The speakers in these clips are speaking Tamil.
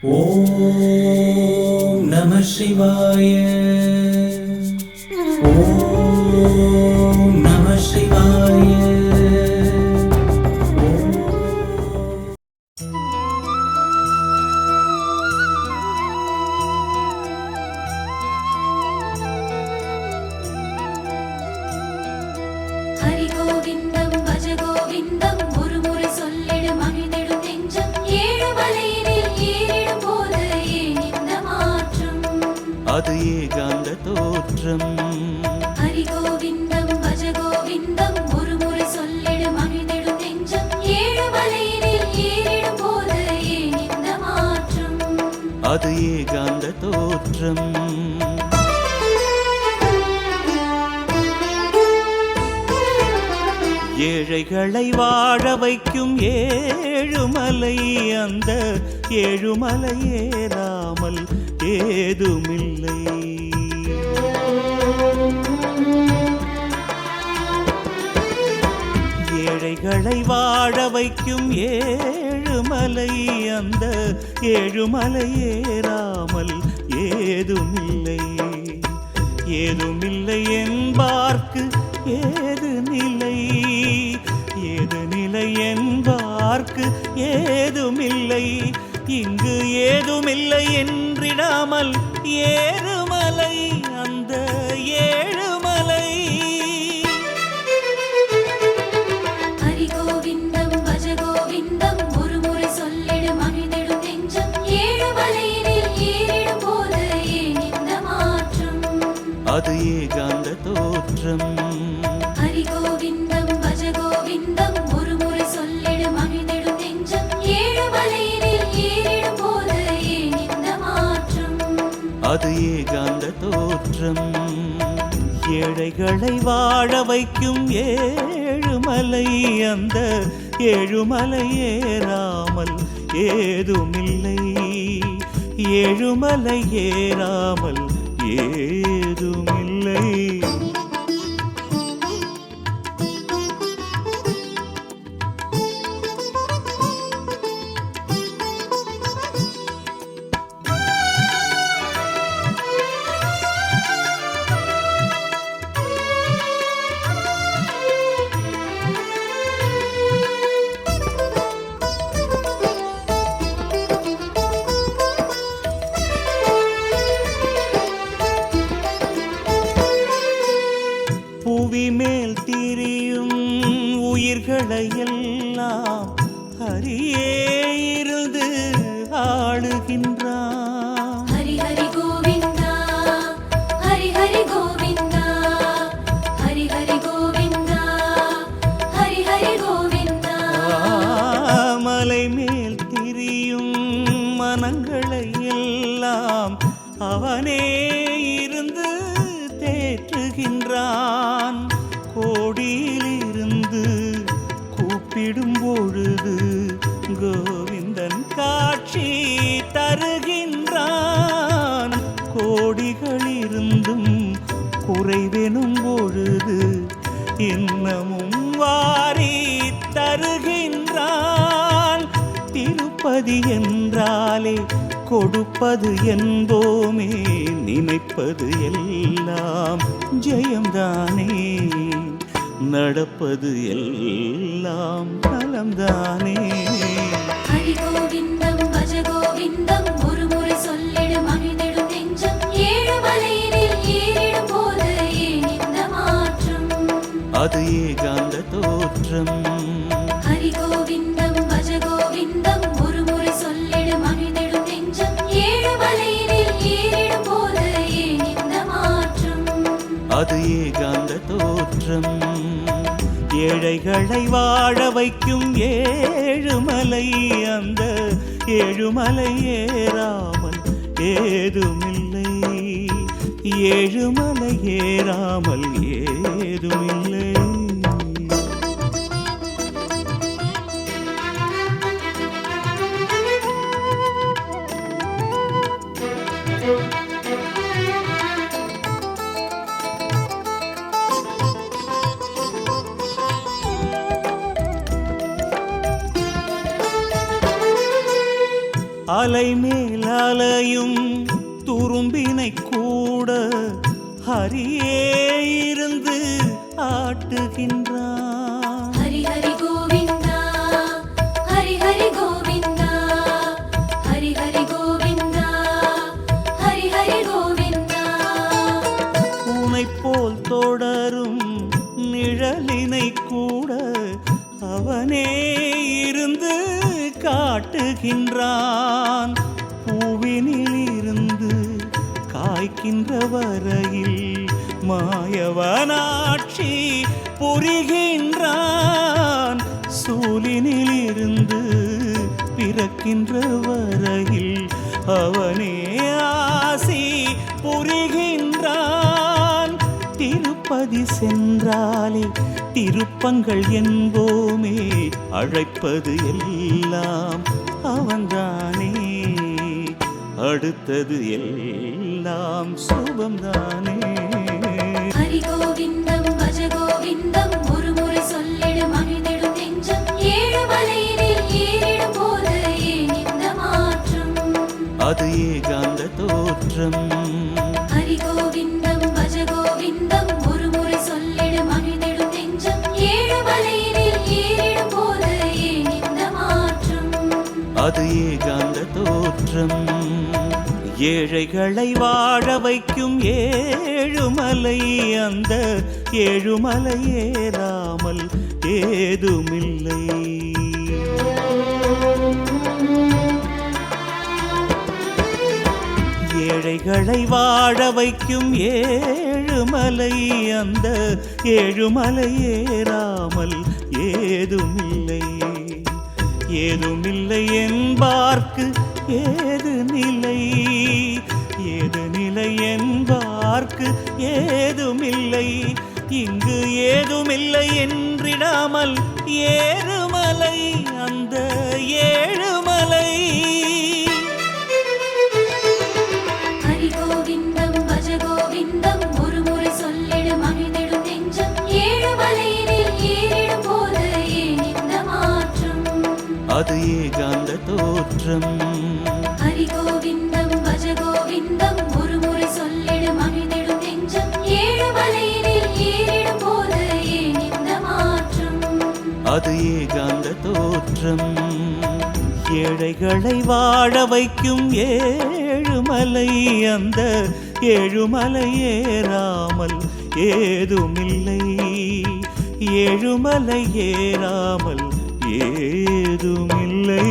ஓம் நம சிவாய. ஓம் நம சிவாய. ஹரி கோவிந்தம் பஜ கோவிந்தம் ஒரு முறை சொல்லிடு மகிழ்ந்திடும் நெஞ்சம். ஏழு மலையினில் ஏறிடும் போது ஏன் இந்த மாற்றம்? அது ஏகாந்த தோற்றம். ஹரி கோவிந்தம் பஜ கோவிந்தம் ஒரு முறை சொல்லிடு மகிழ்ந்திடும் நெஞ்சம். ஏழு மலையினில் ஏறிடும் போது ஏன் இந்த மாற்றம்? அது ஏகாந்த தோற்றம். ஏழைகளை வாழ வைக்கும் ஏழுமலை, அந்த ஏழுமலை ஏறாமல் ஏதுமில்லை. ஏழைகளை வாழ வைக்கும் ஏழுமலை, அந்த ஏழுமலை ஏறாமல் ஏதுமில்லை. ஏதுமில்லை என்பார்க்கு ஏது நிலை, ஏது நிலை என்பார்க்கு ஏதுமில்லை. இங்கு ஏதுமில்லை என்றிடாமல் ஏறுமலை, அந்த ஏழுமலை. ஹரி கோவிந்தம் பஜ கோவிந்தம் ஒரு முறை சொல்லிடு மகிழ்ந்திடும் நெஞ்சம். ஏழு மலையினில் ஏறிடும் போது ஏன் இந்த மாற்றம்? அது ஏகாந்த தோற்றம். ஹரி கோவிந்தம் பஜ கோவிந்தம் ஒரு முறை சொல்லிடு மகிழ்ந்திடும் நெஞ்சம். ஏழு மலையினில் ஏறிடும் போது ஏன் இந்த மாற்றம்? அது ஏகாந்த தோற்றம். ஏழைகளை வாழ வைக்கும் ஏழுமலை, அந்த ஏழுமலை ஏறாமல் ஏதுமில்லை. ஏழுமலை ஏறாமல் ஏதுமில்லை. புவி மேல் திரியும் உயிர்களை எல்லாம் ஹரியே இருந்து ஆளுகின்றான். ஹரி ஹரி கோவிந்தா ஹரி ஹரி கோவிந்தா ஹரி ஹரி கோவிந்தா ஹரி ஹரி கோவிந்தா. மலை மேல் திரியும் மனங்களை எல்லாம் அவனே இருந்து தேற்றுகின்றான். கோடியிலிருந்து கூப்பிடும் பொழுது கோவிந்தன் காட்சி தருகின்றான். கோடிகளிருந்தும் குறைவெனும் பொழுது இன்னமும் வாரி தருகின்றான். திருப்பதி என்றாலே கொடுப்பது என்போமே, நினைப்பது எல்லாம் ஜெயம்தானே, நடப்பது எல்லாம் நலம்தானே. ஹரி கோவிந்தம் பஜ கோவிந்தம் ஒரு முறை சொல்லிடு மகிழ்ந்திடும் நெஞ்சம். ஏழு மலையினில் ஏறிடும் போது ஏன் இந்த மாற்றம்? அது ஏகாந்த தோற்றம். ஹரி கோவிந்தம் பஜ கோவிந்தம் ஒரு முறை சொல்லிடு மகிழ்ந்திடும் நெஞ்சம். ஏழு மலையினில் ஏறிடும் போது ஏன் இந்த மாற்றம்? அது ஏகாந்த தோற்றம். ஏழைகளை வாழ வைக்கும் ஏழுமலை, அந்த ஏழுமலை ஏறாமல் ஏதுமில்லை. ஏழுமலை ஏறாமல் ஏதுமில்லை. அலை மேலாலையும் துரும்பினை கூட ஹரியே இருந்து ஆட்டுகின்றான். ஹரி ஹரி கோவிந்தா ஹரி ஹரி கோவிந்தா ஹரி ஹரி கோவிந்தா ஹரி ஹரி கோவிந்தா. உனை போல் தொடரும் நிழலினை கூட அவனே இருந்து காட்டுகின்றான். பூவினில் இருந்து காய்க்கின்ற வரையில் மாயவனாட்சி புரிகின்றான். சூலினில் இருந்து பிறக்கின்ற வரையில் அவனே ஆசி புரிகின்றான். திருப்பதி சென்றாலே திருப்பங்கள் என்போமே, அழைப்பது எல்லாம் அவன்தானே, அடுத்தது எல்லாம் சுபம்தானே. ஹரி கோவிந்தம் பஜ கோவிந்தம் ஒரு முறை சொல்லிடும் அமிழ்ந்திடும் நெஞ்சம். ஏழு மலையினில் ஏறிடும் போது ஏன் இந்த மாற்றம்? அது ஏகாந்த தோற்றம். ஹரி கோவிந்தம் பஜ கோவிந்தம் ஒரு முறை சொல்லிடும் அமிழ்ந்திடும் நெஞ்சம். ஏழு மலையினில் ஏறிடும் போது ஏன் இந்த மாற்றம்? அது ஏகாந்த தோற்றம். ஏழைகளை வாழ வைக்கும் ஏழுமலை, அந்த ஏழுமலை ஏறாமல் ஏதுமில்லை. ஏழைகளை வாழ வைக்கும் ஏழுமலை, அந்த ஏழுமலை ஏறாமல் ஏதுமில்லை. ஏதுமில்லை என்பார்க்கு ஏது நிலை, ஏது நிலை என்பார்க்கு ஏதுமில்லை. இங்கு ஏதுமில்லை என்றிடாமல் ஏழுமலை, அந்த ஏழுமலை. ஹரி கோவிந்தம் பஜ கோவிந்தம் ஒரு முறை சொல்லிடும் அமிழ்ந்திடும் நெஞ்சம். ஏழு மலையினில் ஏறிடும் போது ஏன் இந்த மாற்றம்? அது ஏகாந்த தோற்றம். ஹரி கோவிந்தம் பஜ கோவிந்தம் ஒரு முறை சொல்லிடும் அமிழ்ந்திடும் நெஞ்சம். ஏழு மலையினில் ஏறிடும் போது ஏன் இந்த மாற்றம்? அது ஏகாந்த தோற்றம். ஏழைகளை வாழ வைக்கும் ஏழுமலை, அந்த ஏழுமலை ஏறாமல் ஏதுமில்லை. ஏழுமலை ஏறாமல் ஏதுமில்லை.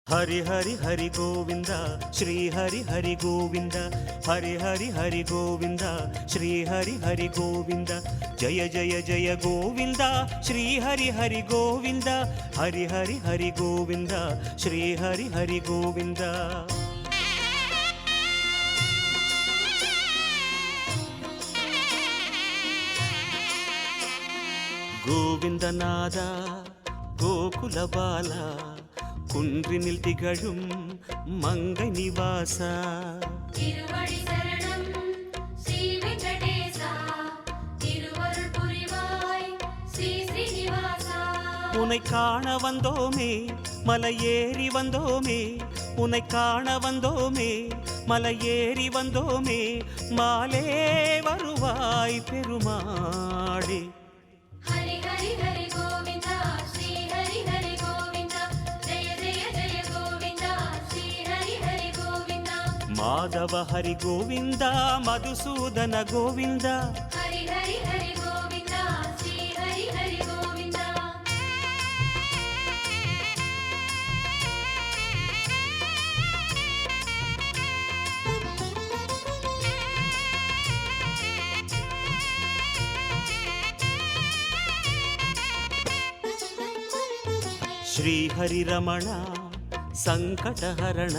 ஹரி ஹரி ஹரி கோவிந்தா ஸ்ரீ ஹரி ஹரி கோவிந்தா. ஹரி ஹரி ஹரி கோவிந்தா ஸ்ரீ ஹரி ஹரி கோவிந்தா. ஜய ஜய ஜய கோவிந்தா ஸ்ரீ ஹரி ஹரி கோவிந்தா. ஹரி ஹரி ஹரி கோவிந்தா ஸ்ரீ ஹரி ஹரி கோவிந்தா. கோவிந்தநாதா கோகுலபாலா, குன்றினில் திகழும் மங்கை நிவாசா. திருவடி சரணம் ஸ்ரீ வெங்கடேசா, திருவருள் புரிவாய் ஸ்ரீ ஸ்ரீனிவாசா. உன்னை காண வந்தோமே மலை ஏறி வந்தோமே, உன்னை காண வந்தோமே மலை ஏறி வந்தோமே. மாலே வருவாய் பெருமாளே. ஹரி ஹரி ஹரி கோவிந்தா ஸ்ரீ ஹரி ஹரி கோவிந்தா. ஜெய ஜெய ஜெய கோவிந்தா ஸ்ரீ ஹரி ஹரி கோவிந்தா. மாதவ ஹரி கோவிந்தா மதுசூதன கோவிந்தா. ஹரி ஹரி ஹரி கோவிந்தா ஸ்ரீ ஹரி ஹரி கோவிந்தா. ஸ்ரீ ஹரி ரமண சங்கடஹரண,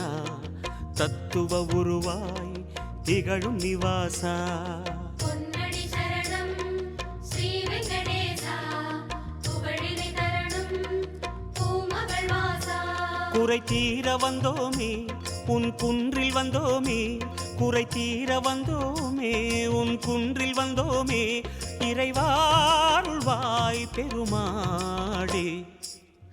தத்துவ உருவாய் திகழும் நிவாசா. பொன்னடி சரணம் ஸ்ரீ வெங்கடேசா, புகழினை தரணும் பூமகள் வாசா. குறை தீர வந்தோமே உன் குன்றில் வந்தோமே, குறை தீர வந்தோமே உன் குன்றில் வந்தோமே. இறைவாருள்வாய் பெருமாளே.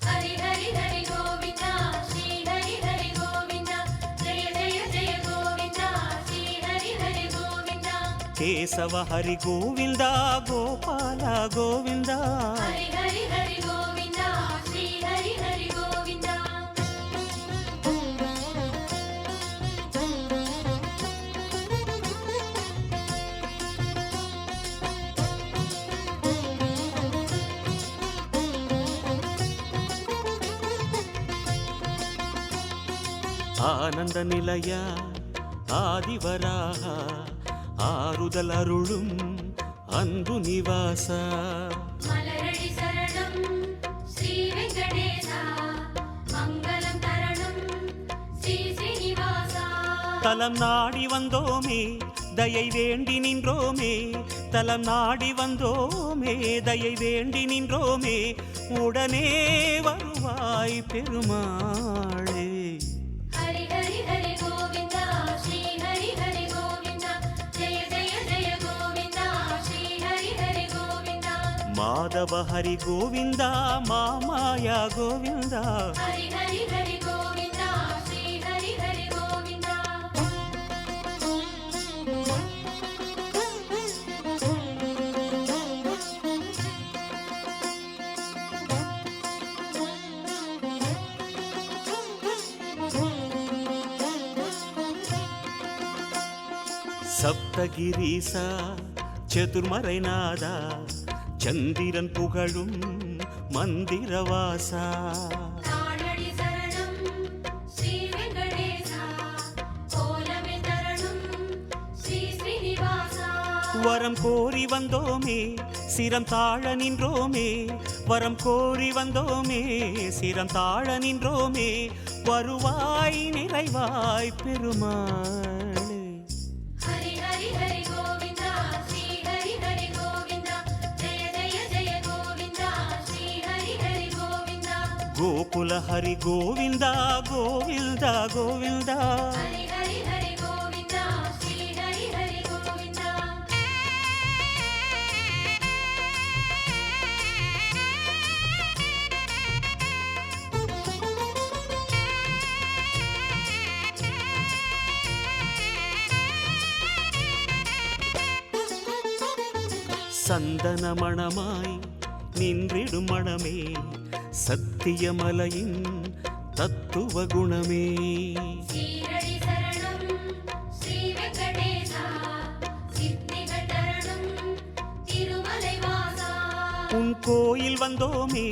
ஹரி ஹரி ஹரி கோவிந்தா கோவிந்தா ஸ்ரீ ஹரி ஹரி கோவிந்தா ஜெய ஜெய ஜெய கோவிந்தா ஸ்ரீ ஹரி ஹரி கோவிந்தா கேசவ ஹரி கோவிந்தா கோபால கோவிந்தா ஹரி ஹரி ஹரி கோவிந்தா ஸ்ரீ ஹரி ஹரி கோவிந்தா ஆனந்த நிலைய ஆதிவராக ஆறுதல் அருளும் அன்பு நிவாச மலரடி சரணம் ஸ்ரீ வெங்கடேசா மங்களம் தரணம் ஸ்ரீ ஸ்ரீனிவாசா தலம் நாடி வந்தோமே தயை வேண்டி நின்றோமே தலம் நாடி வந்தோமே தயை வேண்டி நின்றோமே உடனே வருவாய் பெருமாளே ஹரி ஹரி ஹரி கோவிந்தா ஸ்ரீ ஹரி ஹரி கோவிந்தா ஜெய ஜெய ஜெய கோவிந்தா ஸ்ரீ ஹரி ஹரி கோவிந்தா மாதவ ஹரி கோவிந்தா மாமாயா கோவிந்தா ஹரி ஹரி ஹரி கோவிந்தா ஸ்ரீ ஹரி ஹரி கோவிந்தா சப்தகிரீசா சதுர்மறைநாதா சந்திரன் புகழும் மந்திரவாசா தாளடி சரணம் ஸ்ரீ வெங்கடேசா கோலமே தரணம் ஸ்ரீ ஸ்ரீனிவாசா வரம் கோரி வந்தோமே சிரம் தாழ நின்றோமே வரம் கோரி வந்தோமே சிரம் தாழ நின்றோமே வருவாய் நிறைவாய் பெருமாளே ஹரி ஹரி ஹரி கோவிந்தா ஸ்ரீ ஹரி ஹரி கோவிந்தா ஜெய ஜெய ஜெய கோவிந்தா ஸ்ரீ ஹரி ஹரி கோவிந்தா கோகுல ஹரி கோவிந்தா கோவிந்தா கோவிந்தா ஹரி ஹரி ஹரி கோவிந்தா ஸ்ரீ ஹரி ஹரி கோவிந்தா சந்தன மணமாய் நின்றிடும் மணமே சத்தியமலையின் தத்துவ குணமே சீரடி சரணம் ஸ்ரீ வெங்கடேசா சித்திகள் தரணம் திருமலை வாசா உன் கோயில் வந்தோமே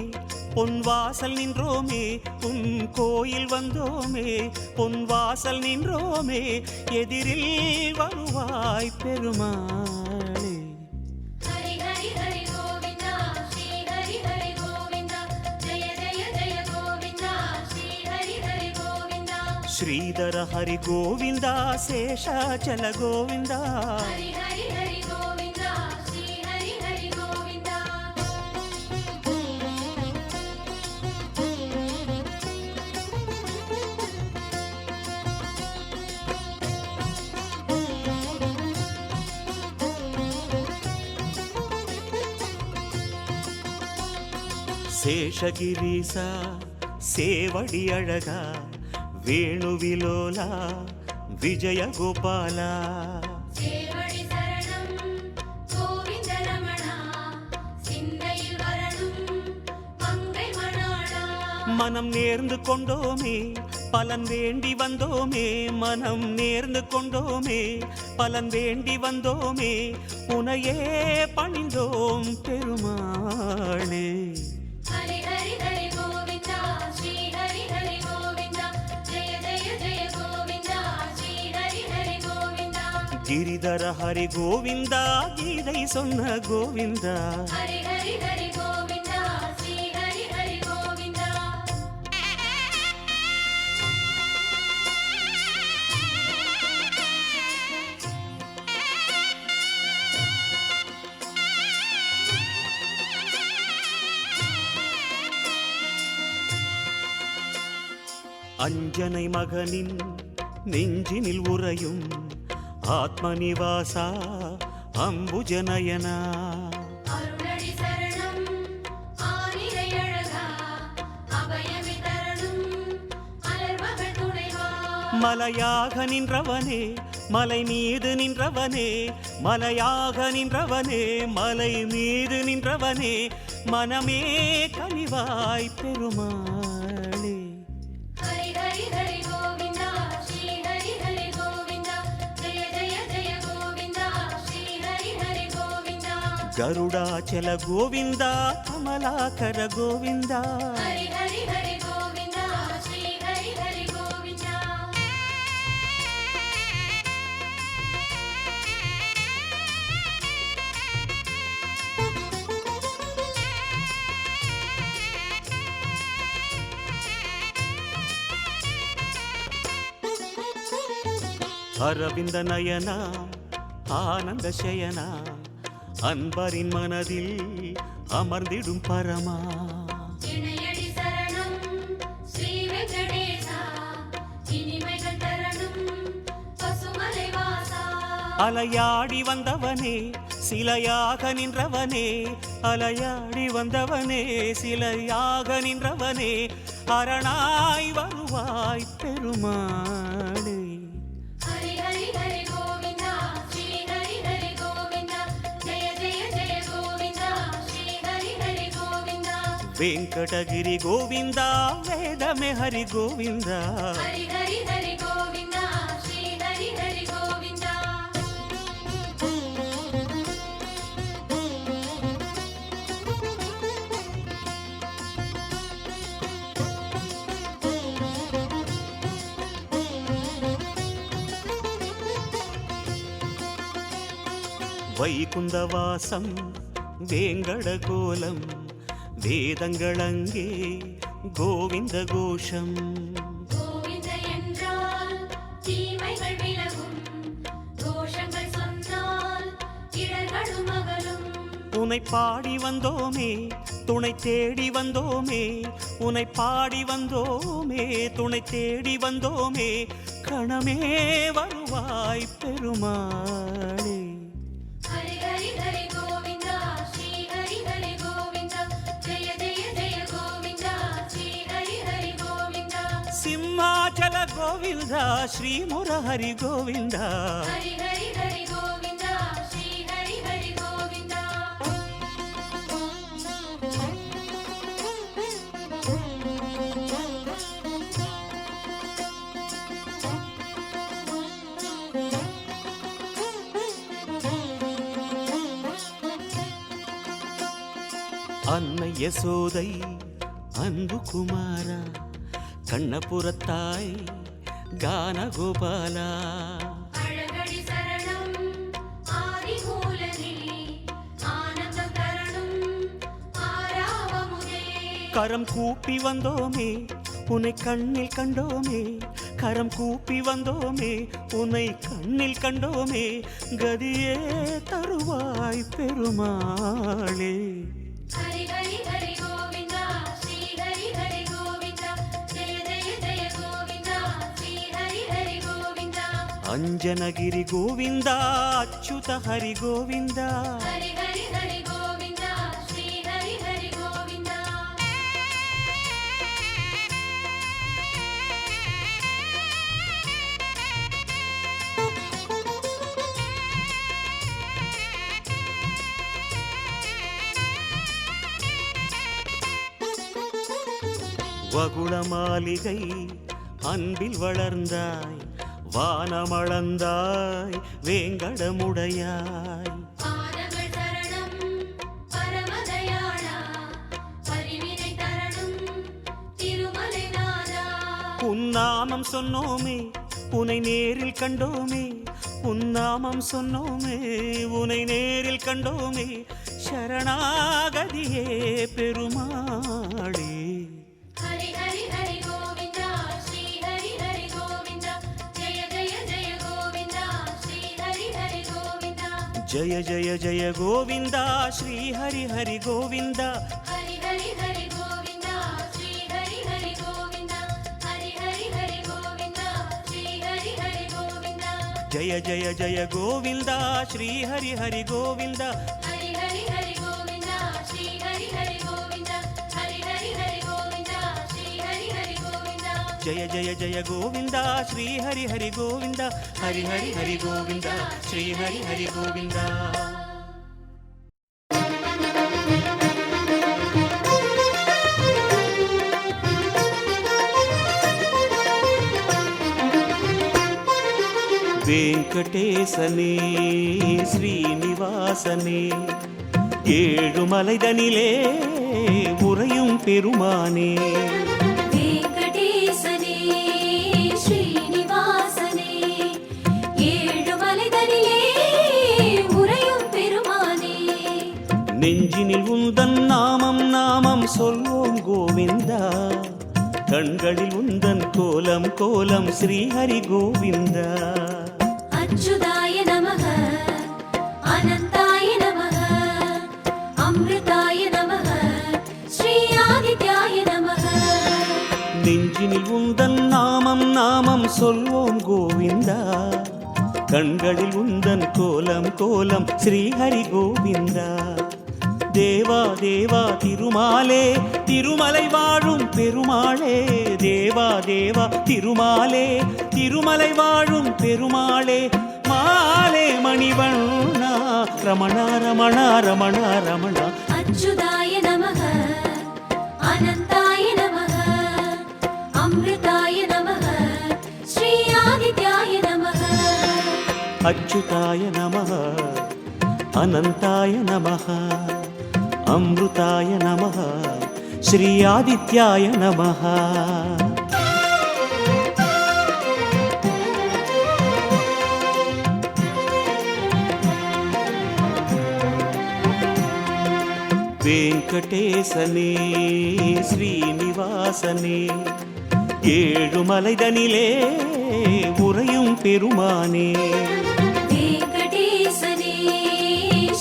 பொன் வாசல் நின்றோமே உன் கோயில் வந்தோமே பொன் வாசல் நின்றோமே எதிரில் வருவாய் பெருமாளே ஹரி ஹரி ஹரி கோவிந்தா ஸ்ரீ ஹரி ஹரி கோவிந்தா ஜெய ஜெய ஜெய கோவிந்தா ஸ்ரீ ஹரி ஹரி கோவிந்தா ஸ்ரீதர ஹரி கோவிந்தா சேஷாச்சல கோவிந்தா ஹரி ஹரி ஹரி கோவிந்தா ஸ்ரீ ஹரி ஹரி கோவிந்தா சேஷகிரீசா சேவடி அழகா வேணுவிலோலா விஜய கோபாலா சேவடி சரணம் கோவிந்த ரமணா சிந்தையில் வரணும் மங்கை மணாளா மனம் நேர்ந்து கொண்டோமே பலன் வேண்டி வந்தோமே மனம் நேர்ந்து கொண்டோமே பலன் வேண்டி வந்தோமே உனையே பணிந்தோம் பெருமாளே ஹரி ஹரி ஹரி கோவிந்தா ஸ்ரீ ஹரி ஹரி கோவிந்தா ஜெய ஜெய ஜெய கோவிந்தா ஸ்ரீ ஹரி ஹரி கோவிந்தா கிரிதர ஹரி கோவிந்தா கீதை சொன்ன கோவிந்தா ஹரி ஹரி ஹரி கோவிந்தா ஸ்ரீ ஹரி ஹரி கோவிந்தா அஞ்சனை மகனின் நெஞ்சினில் உறையும் ஆத்மநிவாசா அம்புஜனயனா அருளடி சரணம் ஆனிரை அழகா அபயமே தரணும் மலையாக நின்றவனே மலை மீது நின்றவனே மலையாக நின்றவனே மலை மீது நின்றவனே மனமே கனிவாய் பெருமாளே. ஹரி ஹரி ஹரி கோவிந்தா ஸ்ரீ ஹரி ஹரி கோவிந்தா ஜெய ஜெய ஜெய கோவிந்தா ஸ்ரீ ஹரி ஹரி கோவிந்தா. கருடாச்சல கோவிந்தா கமலாகர கோவிந்தா. ஹரி ஹரி ஹரி கோவிந்தா ஸ்ரீ ஹரி ஹரி கோவிந்தா. அரவிந்த நயனா ஆனந்த சயனா அன்பரின் மனதில் அமர்ந்திடும் பரமா. இணையடி சரணம் ஸ்ரீ வெங்கடேசா இனிமைகள் தரணும் பசுமலை வாசா. அலையாடி வந்தவனே சிலையாக நின்றவனே அலையாடி வந்தவனே சிலையாக நின்றவனே அரணாய் வருவாய் பெருமாளே. ஹரி ஹரி ஹரி கோவிந்தா ஸ்ரீ ஹரி ஹரி கோவிந்தா ஜெய ஜெய ஜெய கோவிந்தா ஸ்ரீ ஹரி ஹரி கோவிந்தா. வெங்கடகிரி கோவிந்தா வேதமே ஹரி கோவிந்தா. ஹரி ஹரி ஹரி கோவிந்தா ஸ்ரீ ஹரி ஹரி கோவிந்தா. வைகுந்தவாசம் வேங்கட கோலம் வேதங்களங்கே கோவிந்த கோஷம். கோவிந்த என்றால் தீமைகள் விலகும் தோஷங்கள் சொன்னால் இடர்களும் அகலும். உனை பாடி வந்தோமே துணை தேடி வந்தோமே உனை பாடி வந்தோமே துணை தேடி வந்தோமே கணமே வருவாய் பெருமாளே. ஹரி ஹரி ஹரி கோவிந்தா ஸ்ரீ ஹரி ஹரி கோவிந்தா ஜெய ஜெய ஜெய கோவிந்தா ஸ்ரீ ஹரி ஹரி கோவிந்தா. சிம்மாச்சல கோவிந்தா ஸ்ரீ முரஹரி கோவிந்தா. ஹரி ஹரி ஹரி கோவிந்தா ஸ்ரீ ஹரி ஹரி கோவிந்தா. அன்னை யசோதை அன்பு குமாரா கண்ணபுரத்தாய் கானகோபாலா. அழகடி சரணம் ஆதிமூலனே ஆனந்தம் தரணும் ஆராவமுதே. கரம் கூப்பி வந்தோமே உன்னை கண்ணில் கண்டோமே கரம் கூப்பி வந்தோமே உன்னை கண்ணில் கண்டோமே கதியே தருவாய் பெருமாளே. ஹரி ஹரி ஹரி கோவிந்தா ஸ்ரீ ஹரி ஹரி கோவிந்தா ஜெய ஜெய ஜெய கோவிந்தா ஸ்ரீ ஹரி ஹரி கோவிந்தா. அஞ்சனகிரி கோவிந்தா அச்சுத ஹரி கோவிந்தா. ஹரி ஹரி ஹரி கோவிந்தா ஸ்ரீ ஹரி ஹரி கோவிந்தா. வகுள மாளிகை அன்பில் வளர்ந்தாய் வானமளந்தாய் வேங்கடமுடையாய். பாதங்கள் சரணம் பரமதயாளா பரிவினை தரணும் திருமலை நாதா. உன்னாமம் சொன்னோமே உனை நேரில் கண்டோமே உன்னாமம் சொன்னோமே உனை நேரில் கண்டோமே சரணாகதியே பெருமாளே. ஹரி ஹரி ஹரி கோவிந்தா ஸ்ரீ ஹரி ஹரி கோவிந்தா ஜெய ஜெய ஜெய கோவிந்தா ஸ்ரீ ஹரி ஹரி கோவிந்தா. ஜய ஜய ஜய கோவிந்தா ஸ்ரீ ஹரி ஹரி கோவிந்தா. ஹரி ஹரி ஹரி கோவிந்தா ஸ்ரீ ஹரி ஹரி கோவிந்தா ஹரி ஹரி ஹரி கோவிந்தா ஸ்ரீ ஹரி ஹரி கோவிந்தா. ஜய ஜய ஜய கோவிந்தா ஸ்ரீ ஹரி ஹரி கோவிந்தா. ஹரி ஹரி ஹரி கோவிந்தா ஸ்ரீ ஹரி ஹரி கோவிந்தா ஹரி ஹரி ஹரி கோவிந்தா ஸ்ரீ ஹரி ஹரி கோவிந்தா. జయ జయ జయ గోవింద శ్రీ హరి హరి గోవింద హరి హరి హరి గోవింద శ్రీ హరి హరి గోవింద வெங்கடேசனே ஸ்ரீனிவாசனே ஏழுமலைதனிலே உறையும் பெருமானே வெங்கடேசனே ஸ்ரீனிவாசனே ஏழுமலைதனிலே உறையும் பெருமானே நெஞ்சினில் உந்தன் நாமம் நாமம் சொல்வோம் கோவிந்தா கண்களில் உந்தன் கோலம் கோலம் ஸ்ரீஹரி கோவிந்தா அச்சுதாய நமக அனந்தாய நமக அமிர்தாய நமக ஸ்ரீ ஆதித்யாய நமக நெஞ்சினில் உந்தன் நாமம் நாமம் சொல்வோம் கோவிந்தா கண்களில் உந்தன் கோலம் கோலம் ஸ்ரீஹரி கோவிந்தா தேவா தேவா திருமாலே திருமலை வாழும் பெருமாளே தேவா தேவா திருமாலே திருமலை வாழும் பெருமாளே மாலே மணிவண்ணா ரமணா ரமணா ரமணா ரமணா அச்சுதாய நமக அனந்தாய நமக அமிர்தாய நமக ஸ்ரீ ஆதித்யாய நமக அச்சுதாய நமः அனந்தாய நமः அம்ருதாய நமः ஸ்ரீ ஆதித்யாய நமः வெங்கடேசனே ஸ்ரீனிவாசனே ஏழுமலைதனிலே உறையும் பெருமானே வெங்கடேசனே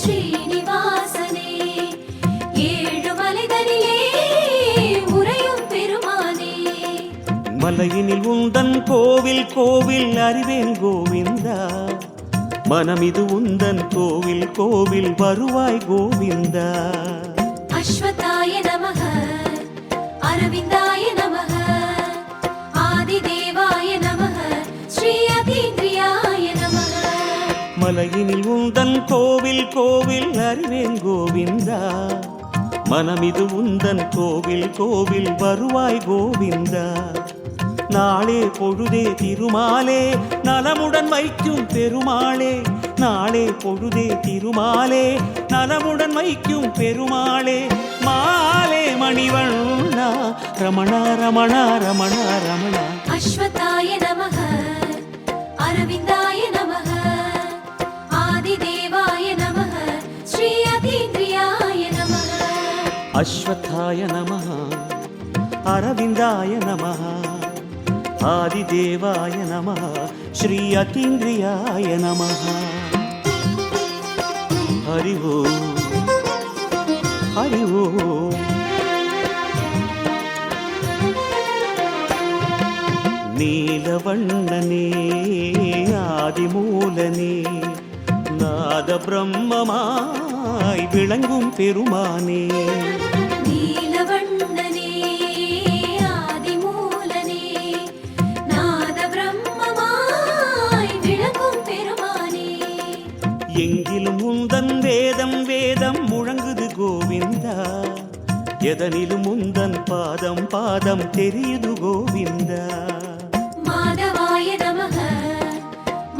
ஸ்ரீனிவாசனே ஏழுமலைதனிலே உறையும் பெருமானே மலையினில் உந்தன் கோவில் கோவில் அறிவேன் கோவிந்தா மனமிது உந்தன் கோவில் கோவில் வருவாய் கோவிந்தா அஸ்வத்தாய நமக அரவிந்தாய நமக ஆதிதேவாய நமக ஸ்ரீ அதீந்திரியாய நமக மலையினில் உந்தன் கோவில் கோவில் அறிவேன் கோவிந்தா மனமிது உந்தன் கோவில் கோவில் வருவாய் கோவிந்தா நாளே பொழுதே திருமாலே நலமுடன் வைக்கும் பெருமாளே நாளே பொழுதே திருமாலே நலமுடன் வைக்கும் பெருமாளே மாலே மணிவண்ணா ரமணா ரமணா ரமணா ரமணா அஸ்வத்தாய நமக அரவிந்தாய நமக ஆதிதேவாய நமக ஸ்ரீ அதீந்திரியாய நமக அஸ்வத்தாய நமः அரவிந்தாய நமः ஆதிதேவாய நமः ஸ்ரீ அதீந்திரியாய நமः ஹரி ஓம் ஹரி ஓம் நீலவண்ணனே ஆதிமூலனே நாத பிரம்மமாய் விளங்கும் பெருமானே நீலவண்ணனே ஆதிமூலனே நாத பிரம்மமாய் விளங்கும் பெருமானே எங்கிலும் உந்தன் வேதம் வேதம் முழங்குது கோவிந்தா எதனிலும் உந்தன் பாதம் பாதம் தெரியுது கோவிந்தா மாதவாய நமக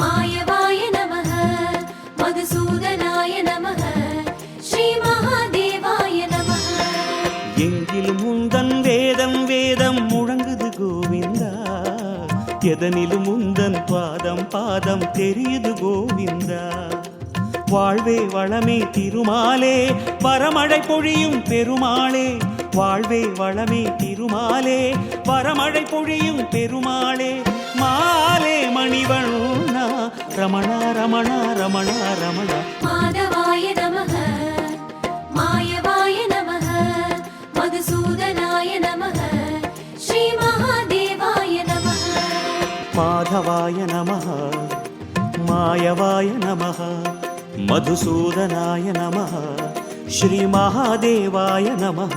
மாயவாய நமக மதுசூதனாய நமக ஸ்ரீ மகாதேவாய நமக எங்கிலும் உந்தன் வேதம் வேதம் முழங்குது கோவிந்தா எதனிலும் உந்தன் பாதம் பாதம் தெரியுது கோவிந்தா வாழ்வே வளமே திருமாலே வரமழை பொழியும் பெருமாளே வாழ்வே வளமே திருமாலே வரமழை பொழியும் பெருமாளே மாலே மணிவண்ணா ரமணா ரமணா ரமணா ரமணா மாதவாய நமக மாயவாய நமக மதுசூதனாய நமக ஸ்ரீ மகாதேவாய நமக மாதவாய நமः மாயவாய நமः மதுசூதனாய நமः ஸ்ரீ மகாதேவாய நமः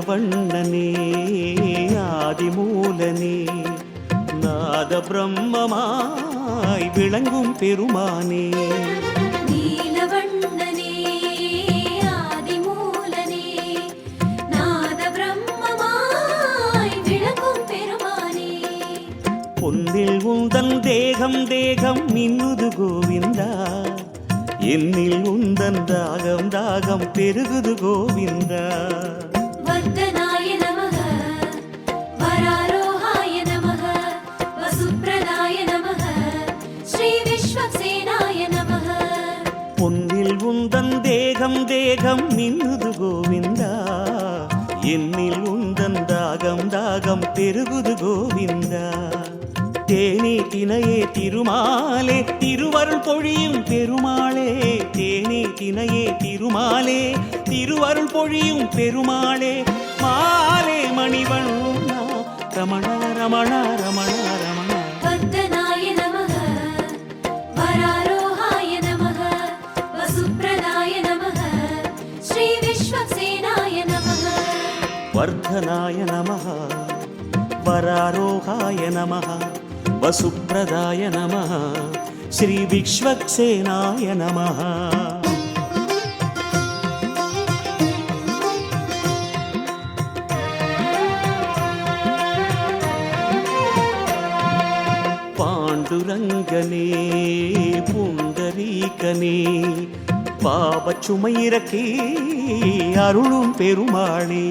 நீலவண்ணனே ஆதிமூலனே நாத பிரம்மமாய் விளங்கும் பெருமானே நீலவண்ணனே ஆதிமூலனே நாத பிரம்மமாய் விளங்கும் பெருமானே பொன்னில் உந்தன் தேகம் தேகம் மின்னுது கோவிந்தா என்னில் உந்தன் தாகம் தாகம் பெருகுது கோவிந்தா வர்தனாய நமः வராரோஹாய நமः வசுப்ரதாய நமः ஸ்ரீ விஸ்வக்சேனாய நமः பொன்னில் உந்தன் தேகம் தேகம் மின்னுது கோவிந்தா என்னில் உந்தன் தாகம் தாகம் பெருகுது கோவிந்தா தேனே தினையே திருமாலே திருவருள் பொழியும் பெருமாளே தேனே தினையே திருமாலே திருவருள் பொழியும் பெருமாளே மாலே மணிவண்ணா ரமண ரமண ரமண ரமண வர்தனாய நமः வராரோஹாய நமः வசுப்ரதாய நமः ஸ்ரீ விஸ்வக்சேனாய நமः வர்தனாய நமः வராரோகாய நமः வசுப்ரதாய நமः ஸ்ரீ விஸ்வக்சேனாய நமः பாண்டுரங்கனே புண்டரீகனே பாவச்சுமையிறக்கி அருளும் பெருமாளே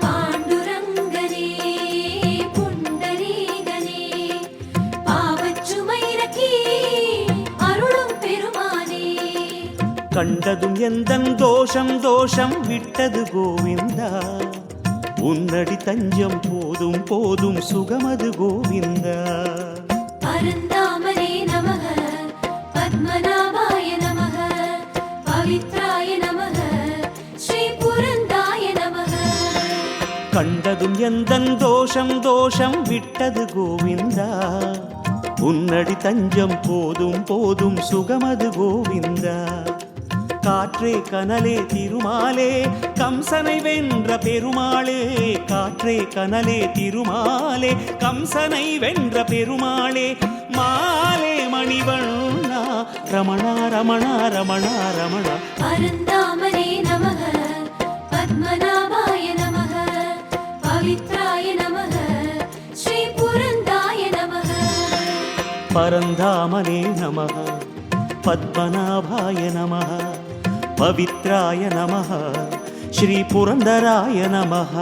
பாண்டுரங்கனே புண்டரீகனே பாவச்சுமையிறக்கி அருளும் பெருமானே கண்டதும் எந்தன் தோஷம் தோஷம் விட்டது கோவிந்தா உன்னடி தஞ்சம் போதும் போதும் சுகமது கோவிந்தா பரந்தாமனே நமः பத்மநாபாய நமः பவித்ராய நமः ஸ்ரீ புரந்தாய நமः கண்டதும் எந்தன் தோஷம் தோஷம் விட்டது கோவிந்தா உன்னடி தஞ்சம் போதும் போதும் சுகமது கோவிந்தா காற்றே கனலே திருமாலே கம்சனை வென்ற பெருமாளே காற்றே கனலே திருமாலே கம்சனை வென்ற பெருமாளே மாலே மணிவண்ணா ரமண ரமண ரமண ரமண பரந்தாமனே நமः பத்மநாபாய நமः பவித்ராய நமः ஸ்ரீ புரந்தாய நமः பரந்தாமனே நமः பத்மநாபாய நமः பவித்ராய நமः ஸ்ரீ புரந்தராய நமः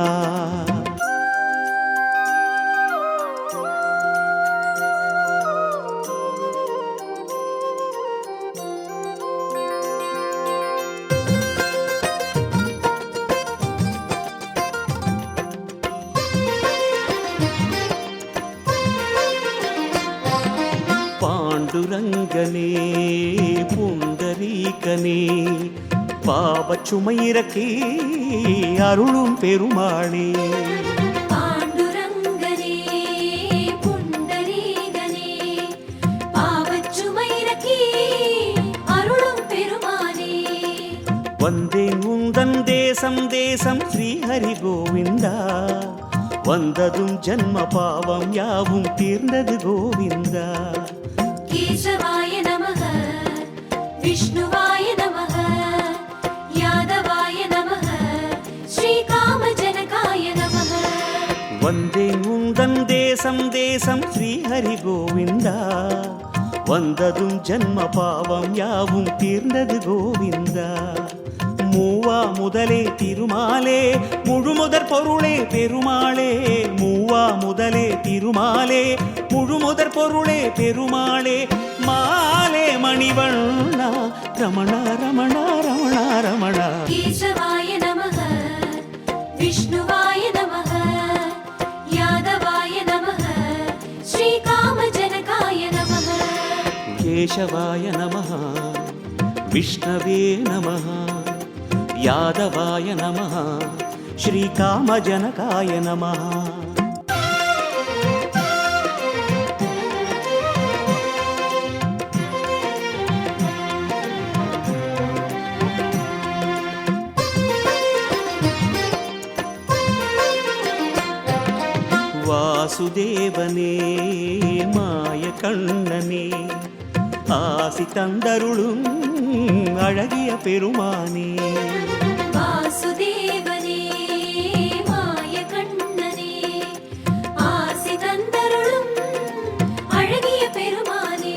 பாண்டுரங்கனே புண்டரீகனே பாவச்சுமையிறக்கி அருளும் பெருமாளே பாண்டுரங்கனே புண்டரீகனே பாவச்சுமையிறக்கி அருளும் பெருமானே வந்தேன் உந்தன் தேசம் தேசம் ஸ்ரீஹரி கோவிந்தா வந்ததும் ஜன்ம பாவம் யாவும் தீர்ந்தது கோவிந்தா கேசவாய நமः விஷ்ணுவாய நமः யாதவாய நமः ஸ்ரீகாமஜனகாய நமः வந்தேன் உந்தன் தேசம் தேசம் ஸ்ரீஹரி கோவிந்தா வந்ததும் ஜன்ம பாவம் யாவும் தீர்ந்தது கோவிந்தா மூவா முதலே திருமாலே முழுமுதற் பொருளே பெருமாளே மூவா முதலே திருமாலே முழுமுதற் பொருளே பெருமாளே மாலே மணிவண்ணா ரமண ரமண ரமண ரமண கேசவாய நமः விஷ்ணுவாய நமः யாதவாய நமः ஸ்ரீகாமஜனகாய நமः கேசவாய நமः விஷ்ணவே நமः யாதவாய நமः ஸ்ரீகாமஜனகாய நமः வாசுதேவனே மாய கண்ணனே ஆசி தந்தருளும் அழகிய பெருமானே. வாசுதேவனே மாய கண்ணனே ஆசி தந்தருளும் அழகிய பெருமானே.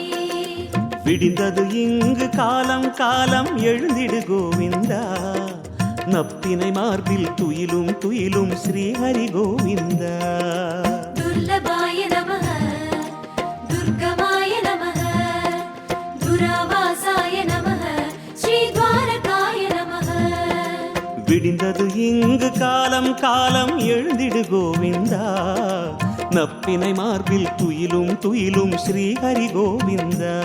விடிந்தது இங்கு காலம் காலம் எழுந்திடு கோவிந்தா நப்பினை மார்பில் துயிலும் துயிலும் ஸ்ரீஹரி கோவிந்தா. துர்லபாய நமஹ துர்கமாய நமஹ துராவாசாய நமஹ ஸ்ரீ துவாரகாய நமஹ. விடிந்தது இங்கு காலம் காலம் எழுந்திடு கோவிந்தா நப்பினை மார்பில் துயிலும் துயிலும் ஸ்ரீஹரி கோவிந்தா.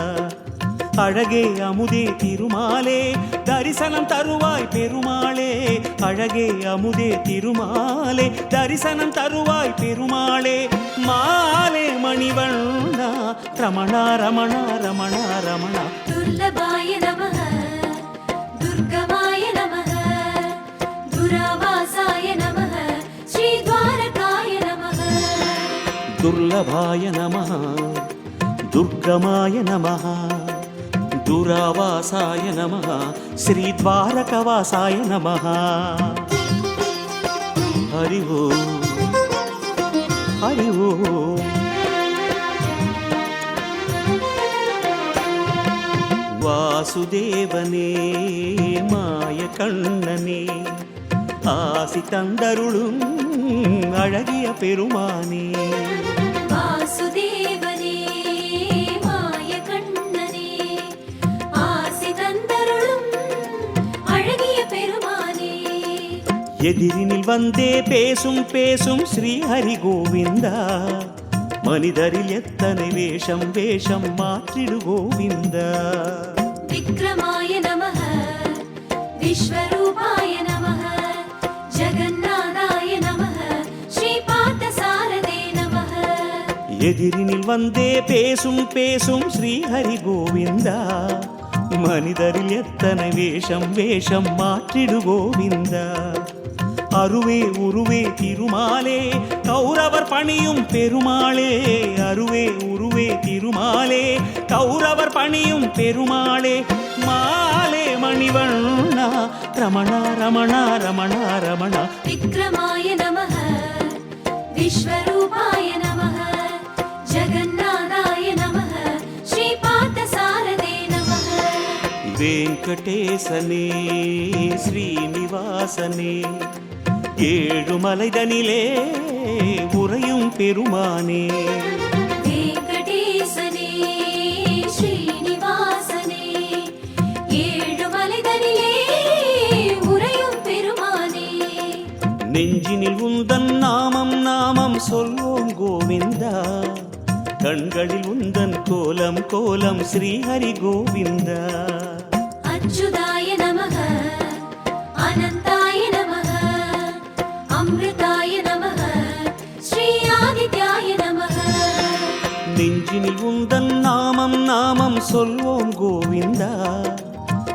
அழகே அமுதே திருமாலே தரிசனம் தருவாய் பெருமாளே. அழகே அமுதே திருமாலே தரிசனம் தருவாய் பெருமாளே. மாலே மணிவண்ணா ரமணா ரமணா ரமணா ரமணா. துர்லபாய நமஹ துர்கமாய நமஹ துராவாசாய நமஹ ஸ்ரீ துவாரகாய நமஹ. துர்லபாய நமஹ துர்கமாய நமஹ துராவாசாய நமஹ ஸ்ரீ துவாரகவாசாய நமஹ. ஹரி ஓம் ஹரி ஓம். வாசுதேவனே மாய கண்ணனே ஆசி தந்தருளும் அழகிய பெருமானே. வாசுதேவனே மாய கண்ணனே ஆசி தந்தருளும் அழகிய பெருமானே. எதிரினில் வந்தே பேசும் பேசும் ஸ்ரீஹரி கோவிந்தா மனிதரில் எத்தனை வேஷம் வேஷம் மாற்றிடு கோவிந்தா. விக்ரமாய நமஹ விஸ்வரூபாய நமஹ ஜகந்நாதாய நமஹ ஸ்ரீ பார்த்தசாரதே நமஹ. எதிரினில் வந்தே பேசும் பேசும் ஸ்ரீஹரி கோவிந்தா மனிதரில் எத்தனை வேஷம் வேஷம் மாற்றிடு கோவிந்தா. அருவே உருவே திருமாலே கௌரவர் பணியும் பெருமாளே. அருவே உருவே திருமாலே கௌரவர் பணியும் பெருமாளே. மாலே மணிவண்ணா ரமணா ரமணா ரமணா ரமணா. விக்ரமாய நமஹ விஸ்வரூபாய நமஹ ஜகந்நாதாய நமஹ ஸ்ரீ பார்த்தசாரதே நமஹ. வெங்கடேசனே ஸ்ரீனிவாசனே ஏழுமலைதனிலே உறையும் பெருமானே. வெங்கடேசனே ஸ்ரீனிவாசனே ஏழுமலைதனிலே உறையும் பெருமானே. நெஞ்சினில் உந்தன் நாமம் நாமம் சொல்வோம் கோவிந்தா கண்களில் உந்தன் கோலம் கோலம் ஸ்ரீஹரி கோவிந்தா. அச்சுதாய நமஹ அனந்தாய நமஹ அம்ருதாய நமஹ ஸ்ரீ ஆதித்யாய நமஹ. நெஞ்சினில் உந்தன் நாமம் நாமம் சொல்வோம் கோவிந்தா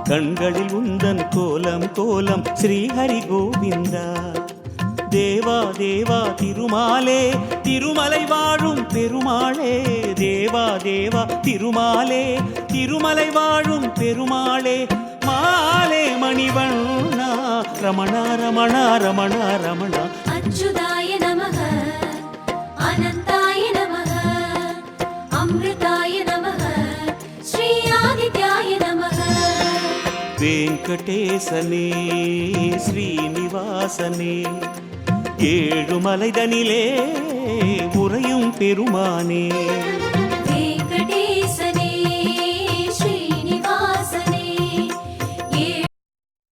கண்களில் உந்தன் கோலம் கோலம் ஸ்ரீஹரி கோவிந்தா. தேவா தேவா திருமாலே திருமலை வாழும் பெருமாளே. தேவா தேவா திருமாலே திருமலை வாழும் பெருமாளே. மாலே மணிவண்ணா ரமணா ரமணா ரமணா ரமணா. அச்சுதாய நமஹ அனந்தாய நமஹ அம்ருதாய நமஹ ஸ்ரீ ஆதித்யாய நமஹ. வெங்கடேசனே ஸ்ரீனிவாசனே ஏழுமலைதனிலே உறையும் பெருமானே. வெங்கடேசனே ஸ்ரீனிவாசனே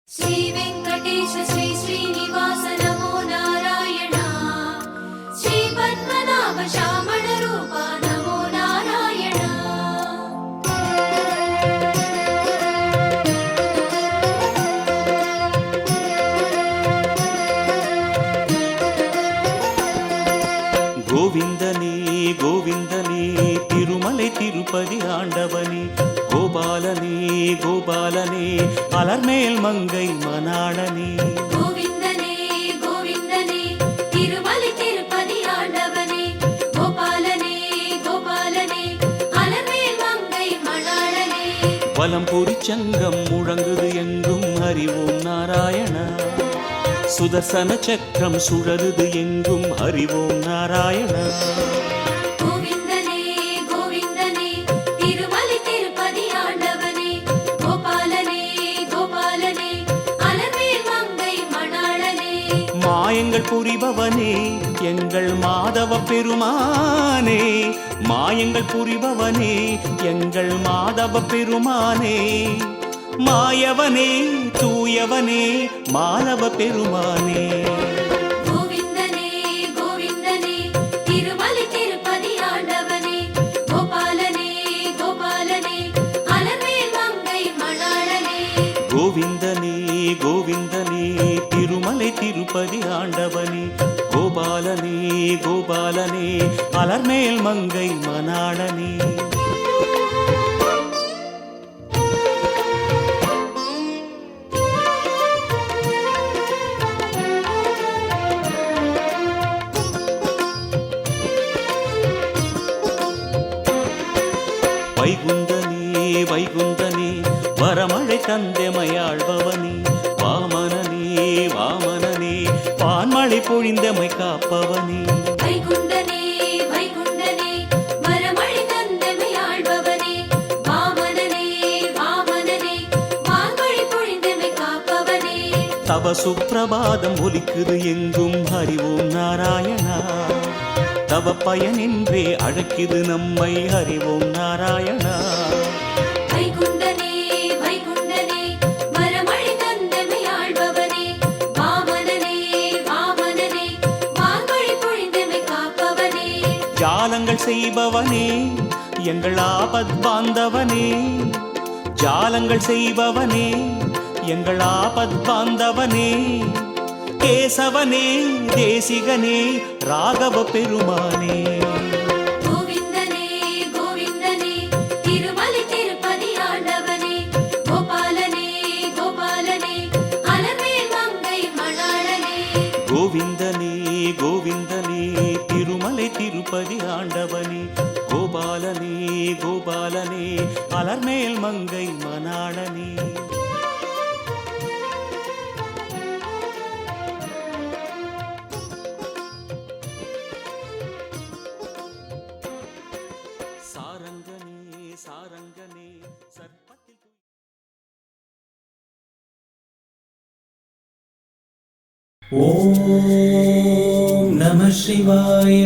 ஸ்ரீ வெங்கடேஷ ஸ்ரீ ஸ்ரீனிவாச நமோ நாராயணா. ஸ்ரீ பத்மநாப சாமண ரூபா நமோ நாராயணா. கோவிந்தனே கோவிந்தனே திருமலை திருப்பதி ஆண்டவனே. கோபாலனே கோபாலனே அலர்மேல் மங்கை மணாளனே. கோவிந்தனே கோவிந்தனே திருமலை திருப்பதி ஆண்டவனே கோபாலனே கோபாலனே அலர்மேல் மங்கை மணாளனே வலம்புரி சங்கம் முழங்குது எங்கும் அறிவோம் நாராயணா சுதர்சன சக்கரம் சுழலுது எங்கும் அறிவோம் நாராயணா கோவிந்தனே கோவிந்தனே திருமலை திருப்பதி ஆண்டவனே கோபாலனே கோபாலனே அலர்மேல் மங்கை மணாளனே மாயங்கள் புரிபவனே எங்கள் மாதவ பெருமானே மாயங்கள் புரிபவனே எங்கள் மாதவ பெருமானே மாயவனே தூயவனே மாலவ பெருமானே கோவிந்தனே கோவிந்தனே திருமலை திருப்பதி ஆண்டவனே கோபாலனே கோபாலனே அலர்மேல் மங்கை மணாளனே கோவிந்தனே கோவிந்தனே திருமலை திருப்பதி ஆண்டவனே கோபாலனே கோபாலனே அலர்மேல் மங்கை மணாளனே வைகுந்தனே வைகுந்தனே வரமழை தந்தெமையாழ்பவனே வாமனனே வாமனனே வான்மழை பொழிந்தமை காப்பவனே வைகுண்டனே வைகுண்டனே வரமழை தந்தமை ஆள்பவனே வாமனனே வாமனனே வான்மழை பொழிந்தமை காப்பவனே தவ சுப்பிரபாதம் ஒலிக்குது எங்கும் அறிவோம் நாராயணா தவ பயனின்றே அழைக்குது நம்மை அறிவோம் நாராயணா வைகுண்டனே வைகுண்டனே வரமழை தந்தமை ஆள்பவனே வாமனனே வாமனனே வான்மழை பொழிந்தமை காப்பவனே ஜாலங்கள் செய்பவனே எங்கள் ஆபத் பாந்தவனே ஜாலங்கள் செய்பவனே எங்கள் ஆபத் பாந்தவனே கேசவனே தேசிகனே ராகவ பெருமானே கோவிந்தனே கோவிந்தனே திருமலை திருப்பதி ஆண்டவனே கோபாலனே கோபாலனே அலர்மேல் மங்கை மணாளனே கோவிந்தனே கோவிந்தனே திருமலை திருப்பதி ஆண்டவனே கோபாலனே கோபாலனே அலர்மேல் மங்கை மணாளனே சாரங்கனே சாரங்கனே சர்ப்பத்தில் ஓம் நம சிவாய